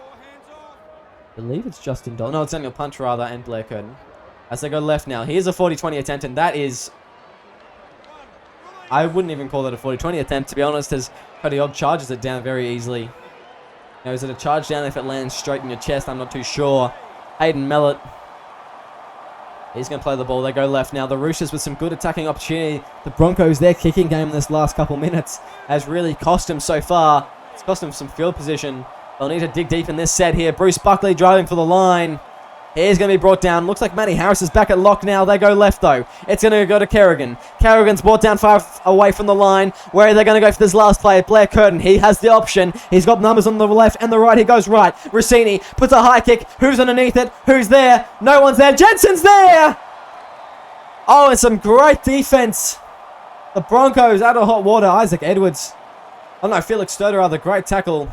believe it's Justin Dolan. No, it's Daniel Punch rather, and Blair Curtin. As they go left now. Here's a 40-20 attempt, and that is... I wouldn't even call that a 40-20 attempt, to be honest, as Cody Ogg charges it down very easily. Now, is it a charge down if it lands straight in your chest? I'm not too sure. Hayden Mellett. He's going to play the ball. They go left now. The Roosters with some good attacking opportunity. The Broncos, their kicking game in this last couple minutes has really cost them so far. It's cost them some field position. They'll need to dig deep in this set here. Bruce Buckley driving for the line. He's going to be brought down. Looks like Matty Harris is back at lock now. They go left, though. It's going to go to Kerrigan. Kerrigan's brought down far away from the line. Where are they going to go for this last play? Blair Curtin. He has the option. He's got numbers on the left and the right. He goes right. Rossini puts a high kick. Who's underneath it? Who's there? No one's there. Jensen's there! Oh, and some great defense. The Broncos out of hot water. Isaac Edwards. Oh, no, Felix Stoder are the great tackle.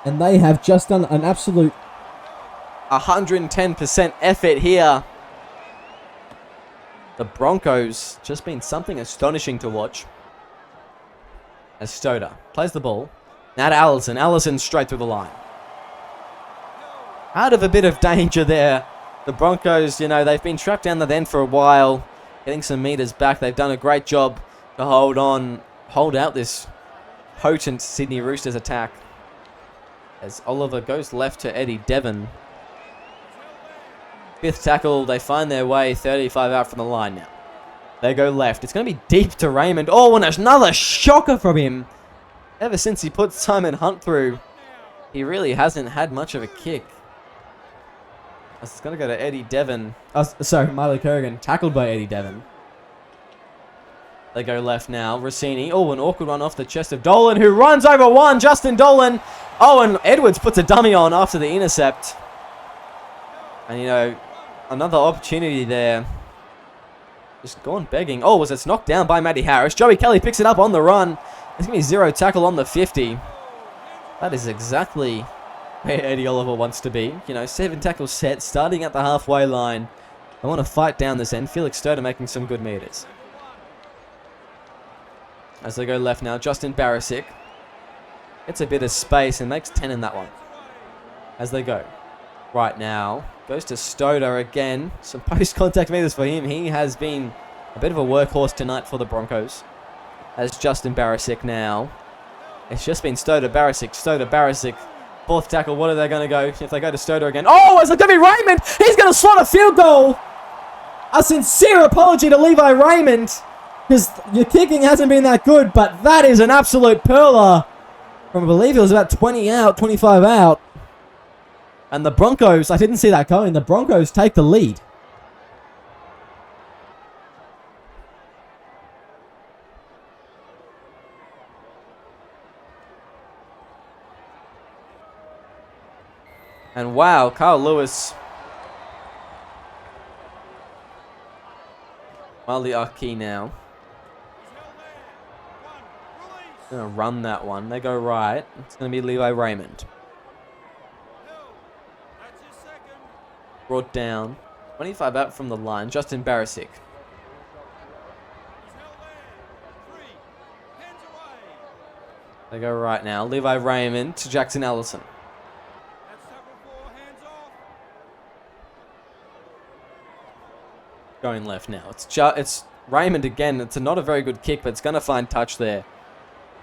And they have just done an absolute 110% effort here. The Broncos just been something astonishing to watch. As Stoder plays the ball. Now to Allison. Allison straight through the line. Out of a bit of danger there. The Broncos, they've been trapped down the end for a while. Getting some meters back. They've done a great job to hold out this potent Sydney Roosters attack. As Oliver goes left to Eddie Devon. Fifth tackle, they find their way 35 out from the line now. They go left. It's going to be deep to Raymond. Oh, and another shocker from him. Ever since he put Simon Hunt through, he really hasn't had much of a kick. It's going to go to Eddie Devon. Miley Kerrigan, tackled by Eddie Devon. They go left now. Rossini. Oh, an awkward one off the chest of Dolan, who runs over one. Justin Dolan. Oh, and Edwards puts a dummy on after the intercept. And, another opportunity there. Just gone begging. Oh, it's knocked down by Matty Harris. Joey Kelly picks it up on the run. There's going to be 0 tackle on the 50. That is exactly where Eddie Oliver wants to be. 7 tackle set, starting at the halfway line. I want to fight down this end. Felix Stoder making some good meters. As they go left now, Justin Barisic gets a bit of space and makes 10 in that one. As they go right now, goes to Stoder again. Some post-contact meters for him. He has been a bit of a workhorse tonight for the Broncos. As Justin Barisic now. It's just been Stoder, Barisic. Fourth tackle, what are they going to go? If they go to Stoder again. Oh, it's going to be Raymond! He's going to slot a field goal! A sincere apology to Levi Raymond. Because your kicking hasn't been that good, but that is an absolute perler. From I believe it was about 20 out, 25 out. And the Broncos, I didn't see that going. The Broncos take the lead. And wow, Carl Lewis. Mali Aki now. Going to run that one. They go right. It's going to be Levi Raymond. Brought down. 25 out from the line. Justin Barisic. They go right now. Levi Raymond to Jackson Allison. Going left now. It's Raymond again. It's not a very good kick, but it's going to find touch there.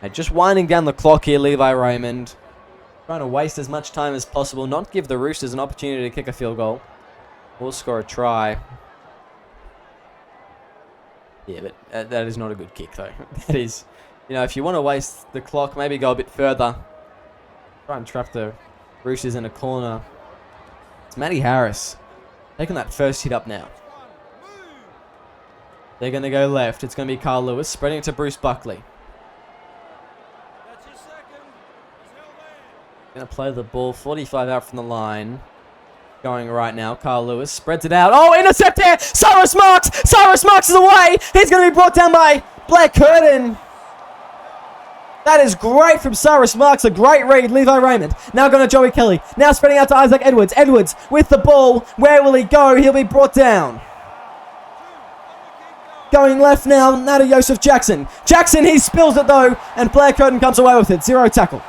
And just winding down the clock here, Levi Raymond. Trying to waste as much time as possible, not give the Roosters an opportunity to kick a field goal. Or score a try. Yeah, but that is not a good kick, though. That is, if you want to waste the clock, maybe go a bit further. Try and trap the Roosters in a corner. It's Matty Harris taking that first hit up now. They're going to go left. It's going to be Carl Lewis, spreading it to Bruce Buckley. Going to play the ball 45 out from the line. Going right now. Carl Lewis spreads it out. Oh, intercept there. Cyrus Marks. Cyrus Marks is away. He's going to be brought down by Blair Curtin. That is great from Cyrus Marks. A great read. Levi Raymond. Now going to Joey Kelly. Now spreading out to Isaac Edwards. Edwards with the ball. Where will he go? He'll be brought down. Going left now. Now to Joseph Jackson. Jackson, he spills it though. And Blair Curtin comes away with it. 0 tackle.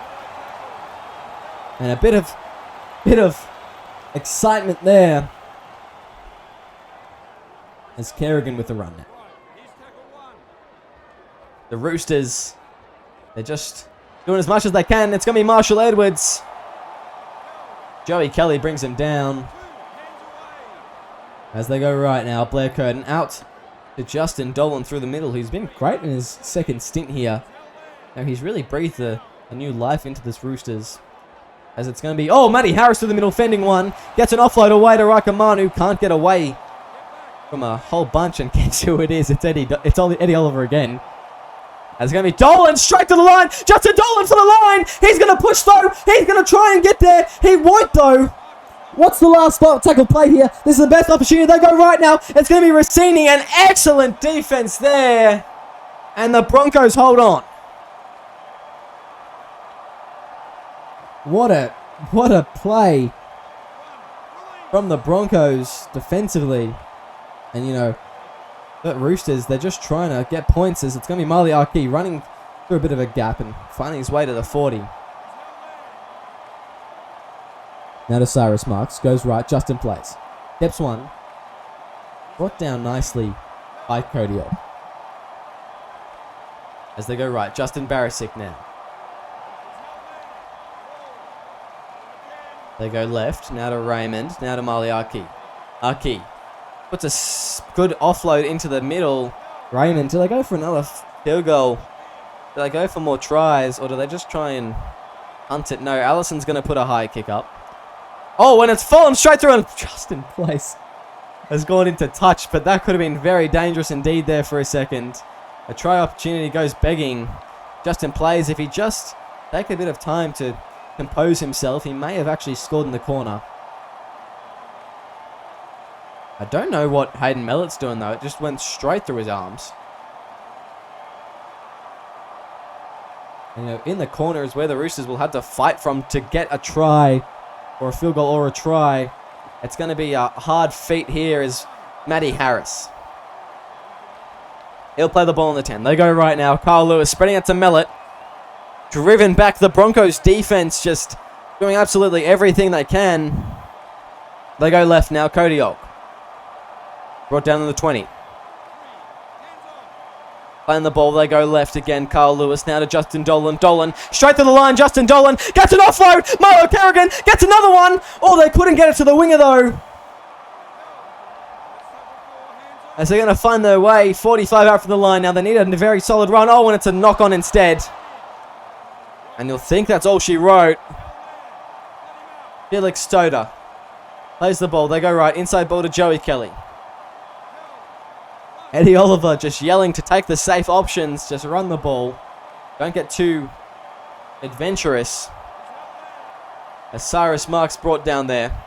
And a bit of excitement there. As Kerrigan with the run now. The Roosters, they're just doing as much as they can. It's going to be Marshall Edwards. Joey Kelly brings him down. As they go right now, Blair Curtin out to Justin Dolan through the middle. He's been great in his second stint here. Now he's really breathed a new life into this Roosters. As it's going to be, Matty Harris to the middle, fending one. Gets an offload away to Rakamanu. Can't get away from a whole bunch. And guess who it is? It's Eddie Oliver again. As it's going to be Dolan straight to the line. Justin Dolan for the line. He's going to push though. He's going to try and get there. He won't though. What's the last tackle play here? This is the best opportunity. They go right now. It's going to be Rossini. An excellent defense there. And the Broncos hold on. What a play from the Broncos defensively. And the Roosters, they're just trying to get points as it's going to be Marley Arki running through a bit of a gap and finding his way to the 40. Now to Cyrus Marks, goes right, Justin plays. Steps one. Brought down nicely by Kodiak. As they go right, Justin Barisic now. They go left, now to Raymond, now to Marley Arki. Arki puts a good offload into the middle. Raymond, do they go for another field goal? Do they go for more tries, or do they just try and hunt it? No, Allison's going to put a high kick up. And it's fallen straight through, and Justin Place has gone into touch, but that could have been very dangerous indeed there for a second. A try opportunity goes begging. Justin plays. If he just take a bit of time to compose himself, he may have actually scored in the corner. I don't know what Hayden Mellett's doing though. It just went straight through his arms. And, in the corner is where the Roosters will have to fight from to get a try, or a field goal, or a try. It's going to be a hard feat here as Matty Harris. He'll play the ball on the 10. They go right now. Carl Lewis spreading it to Mellett. Driven back. The Broncos defense just doing absolutely everything they can. They go left now. Kodiak. Brought down to the 20. Playing the ball. They go left again. Carl Lewis now to Justin Dolan. Dolan straight to the line. Justin Dolan gets an offload. Milo Kerrigan gets another one. They couldn't get it to the winger though. As they're going to find their way 45 out from the line. Now they need a very solid run. And it's a knock on instead. And you'll think that's all she wrote. Felix Stoder plays the ball. They go right. Inside ball to Joey Kelly. Eddie Oliver just yelling to take the safe options. Just run the ball. Don't get too adventurous. As Cyrus Marks brought down there.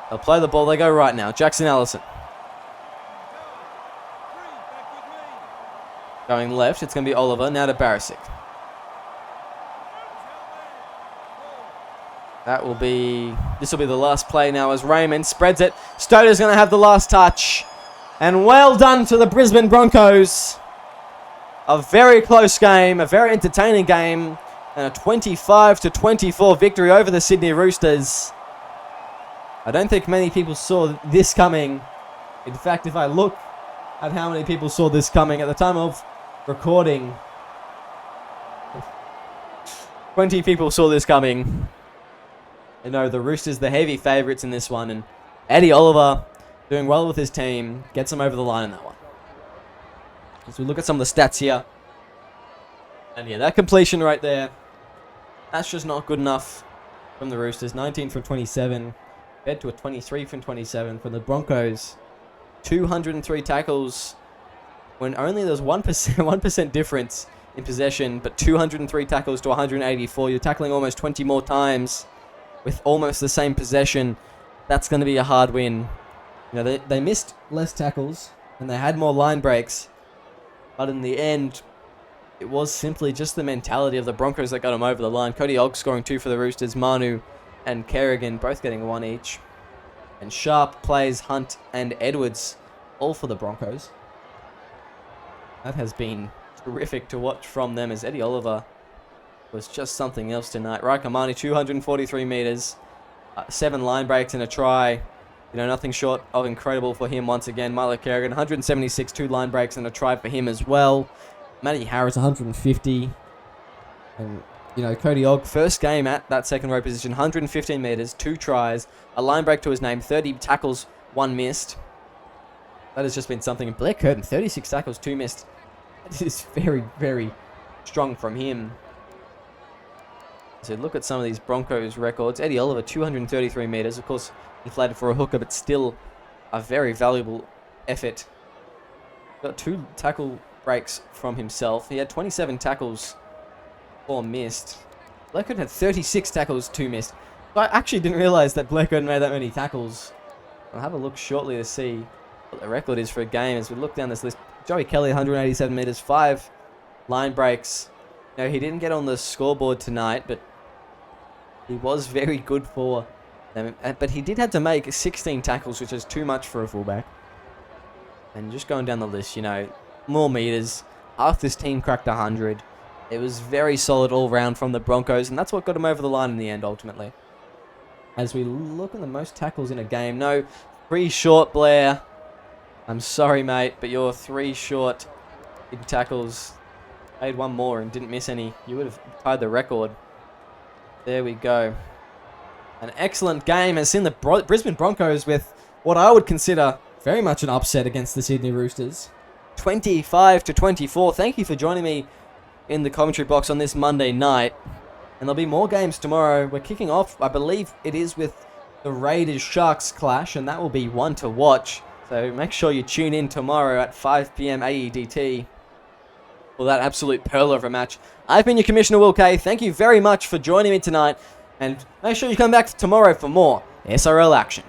They'll play the ball. They go right now. Jackson Allison. Going left. It's going to be Oliver. Now to Barisic. This will be the last play now as Raymond spreads it. Stoder's going to have the last touch. And well done to the Brisbane Broncos. A very close game, a very entertaining game, and a 25-24 victory over the Sydney Roosters. I don't think many people saw this coming. In fact, if I look at how many people saw this coming at the time of recording, 20 people saw this coming. You know, the Roosters, the heavy favourites in this one. And Eddie Oliver doing well with his team. Gets them over the line in that one. As we look at some of the stats here. And yeah, that completion right there. That's just not good enough from the Roosters. 19 from 27. Compared to a 23 from 27 from the Broncos. 203 tackles. When only there's 1% difference in possession. But 203 tackles to 184. You're tackling almost 20 more times. With almost the same possession. That's going to be a hard win. You know, they missed less tackles. And they had more line breaks. But in the end, it was simply just the mentality of the Broncos that got them over the line. Cody Ogg scoring 2 for the Roosters. Manu and Kerrigan both getting 1 each. And Sharp plays Hunt and Edwards all for the Broncos. That has been terrific to watch from them as Eddie Oliver was just something else tonight. Raikamani, 243 metres. 7 line breaks and a try. You know, nothing short of incredible for him once again. Milo Kerrigan, 176, 2 line breaks and a try for him as well. Matty Harris, 150. And, you know, Cody Ogg, first game at that second row position, 115 metres, 2 tries, a line break to his name, 30 tackles, 1 missed. That has just been something. And Blair Curtin, 36 tackles, 2 missed. That is very, very strong from him. So look at some of these Broncos records. Eddie Oliver, 233 metres. Of course, inflated for a hooker, but still a very valuable effort. Got 2 tackle breaks from himself. He had 27 tackles, 4 missed. Blair Curtin had 36 tackles, 2 missed. I actually didn't realise that Blair Curtin made that many tackles. I'll have a look shortly to see what the record is for a game as we look down this list. Joey Kelly, 187 metres, 5 line breaks. No, he didn't get on the scoreboard tonight, but he was very good for them. But he did have to make 16 tackles, which is too much for a fullback. And just going down the list, you know, more metres. Half this team cracked 100. It was very solid all round from the Broncos, and that's what got him over the line in the end, ultimately. As we look at the most tackles in a game. No, 3 short, Blair. I'm sorry, mate, but you're 3 short in tackles. Made 1 more and didn't miss any. You would have tied the record. There we go. An excellent game has seen the Brisbane Broncos with what I would consider very much an upset against the Sydney Roosters. 25-24. Thank you for joining me in the commentary box on this Monday night. And there'll be more games tomorrow. We're kicking off, I believe it is with the Raiders-Sharks clash, and that will be one to watch. So make sure you tune in tomorrow at 5 PM AEDT for that absolute pearl of a match. I've been your Commissioner Will Kay. Thank you very much for joining me tonight. And make sure you come back tomorrow for more SRL action.